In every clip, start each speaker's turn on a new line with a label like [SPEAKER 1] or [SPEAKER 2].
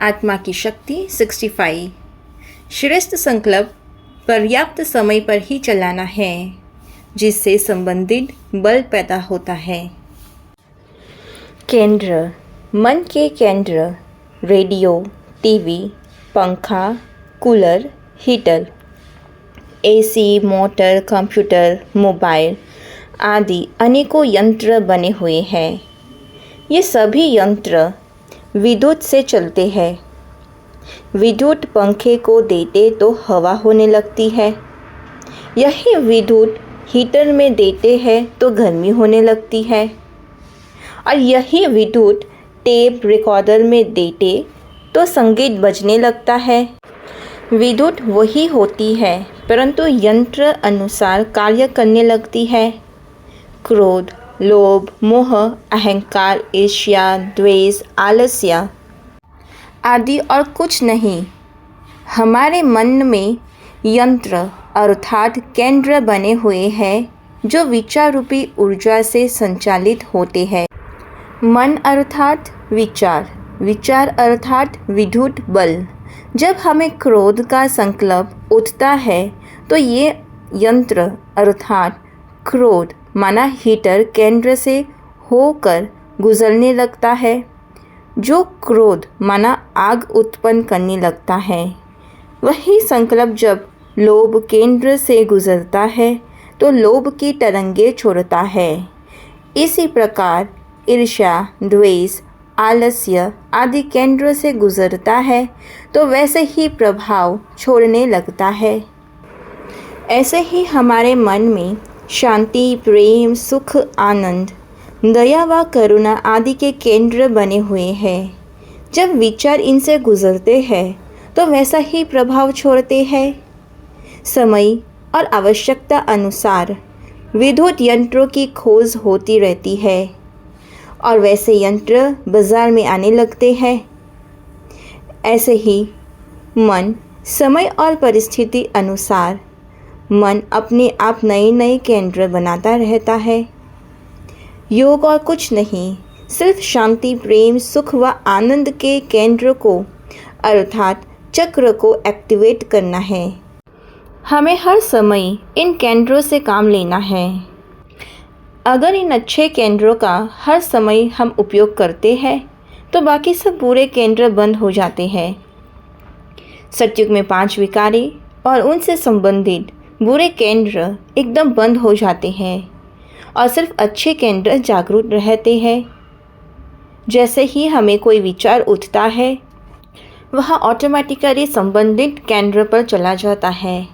[SPEAKER 1] आत्मा की शक्ति 65। श्रेष्ठ संकल्प पर्याप्त समय पर ही चलाना है, जिससे संबंधित बल पैदा होता है। केंद्र, मन के केंद्र रेडियो, टीवी, पंखा, cooler, heater, AC, motor, computer, mobile आदि अनेकों यंत्र बने हुए हैं। ये सभी यंत्र विद्युत से चलते हैं। विद्युत पंखे को देते तो हवा होने लगती है। यही विद्युत हीटर में देते हैं तो गर्मी होने लगती है। और यही विद्युत टेप रिकॉर्डर में देते तो संगीत बजने लगता है। विद्युत वही होती है, परंतु यंत्र अनुसार कार्य करने लगती है। क्रोध, लोभ, मोह, अहंकार, ईर्ष्या, द्वेष, आलस्य आदि और कुछ नहीं। हमारे मन में यंत्र अर्थात केंद्र बने हुए हैं, जो विचार रूपी ऊर्जा से संचालित होते हैं। मन अर्थात विचार, विचार अर्थात विद्युत बल। जब हमें क्रोध का संकल्प उठता है तो ये यंत्र अर्थात क्रोध माना हीटर केंद्र से होकर गुजरने लगता है, जो क्रोध माना आग उत्पन्न करने लगता है। वही संकल्प जब लोभ केंद्र से गुजरता है तो लोभ की तरंगे छोड़ता है। इसी प्रकार ईर्ष्या, द्वेष, आलस्य आदि केंद्र से गुजरता है तो वैसे ही प्रभाव छोड़ने लगता है। ऐसे ही हमारे मन में शांति, प्रेम, सुख, आनंद, दया व करुणा आदि के केंद्र बने हुए हैं। जब विचार इनसे गुजरते हैं तो वैसा ही प्रभाव छोड़ते हैं। समय और आवश्यकता अनुसार विद्युत यंत्रों की खोज होती रहती है और वैसे यंत्र बाजार में आने लगते हैं। ऐसे ही मन, समय और परिस्थिति अनुसार मन अपने आप नए नए केंद्र बनाता रहता है। योग और कुछ नहीं, सिर्फ शांति, प्रेम, सुख व आनंद के केंद्र को अर्थात चक्र को एक्टिवेट करना है। हमें हर समय इन केंद्रों से काम लेना है। अगर इन अच्छे केंद्रों का हर समय हम उपयोग करते हैं तो बाकी सब बुरे केंद्र बंद हो जाते हैं। सतयुग में 5 विकारी और उनसे संबंधित बुरे केंद्र एकदम बंद हो जाते हैं और सिर्फ अच्छे केंद्र जागरूक रहते हैं। जैसे ही हमें कोई विचार उठता है, वह ऑटोमेटिकली संबंधित केंद्र पर चला जाता है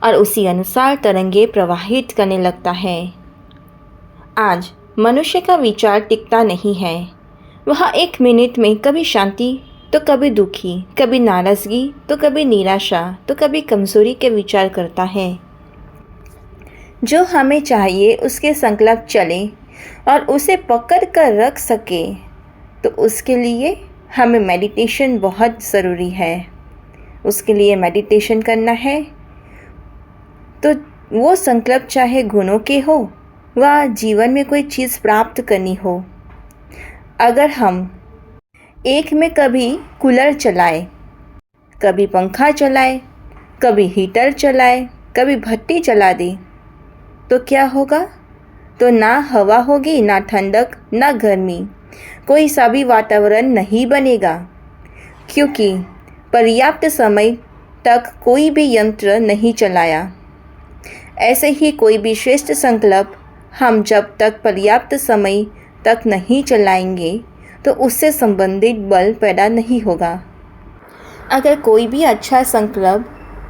[SPEAKER 1] और उसी अनुसार तरंगे प्रवाहित करने लगता है। आज मनुष्य का विचार टिकता नहीं है। वह 1 मिनट में कभी शांति तो कभी दुखी, कभी नाराज़गी तो कभी निराशा तो कभी कमज़ोरी के विचार करता है। जो हमें चाहिए उसके संकल्प चले और उसे पकड़ कर रख सके, तो उसके लिए हमें मेडिटेशन बहुत ज़रूरी है। उसके लिए मेडिटेशन करना है तो वो संकल्प चाहे गुणों के हो व जीवन में कोई चीज़ प्राप्त करनी हो। अगर हम एक में कभी कूलर चलाए, कभी पंखा चलाए, कभी हीटर चलाए, कभी भट्टी चला दे, तो क्या होगा? तो ना हवा होगी, ना ठंडक, ना गर्मी, कोई सा भी वातावरण नहीं बनेगा, क्योंकि पर्याप्त समय तक कोई भी यंत्र नहीं चलाया। ऐसे ही कोई भी श्रेष्ठ संकल्प हम जब तक पर्याप्त समय तक नहीं चलाएंगे तो उससे संबंधित बल पैदा नहीं होगा। अगर कोई भी अच्छा संकल्प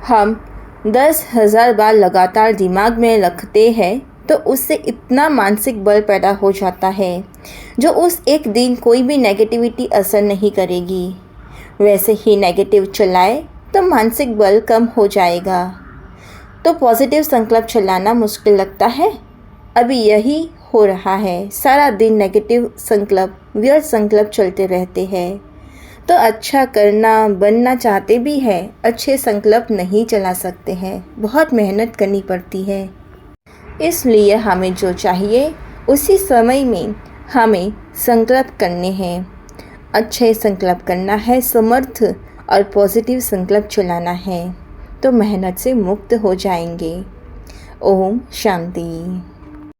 [SPEAKER 1] हम 10,000 बार लगातार दिमाग में रखते हैं तो उससे इतना मानसिक बल पैदा हो जाता है जो उस एक दिन कोई भी नेगेटिविटी असर नहीं करेगी। वैसे ही नेगेटिव चलाए तो मानसिक बल कम हो जाएगा। तो पॉजिटिव संकल्प चलाना मुश्किल लगता है। अभी यही हो रहा है, सारा दिन नेगेटिव संकल्प, व्यर्थ संकल्प चलते रहते हैं। तो अच्छा करना, बनना चाहते भी हैं, अच्छे संकल्प नहीं चला सकते हैं, बहुत मेहनत करनी पड़ती है। इसलिए हमें जो चाहिए उसी समय में हमें संकल्प करने हैं। अच्छे संकल्प करना है, समर्थ और पॉजिटिव संकल्प चलाना है तो मेहनत से मुक्त हो जाएंगे। ओम शांति।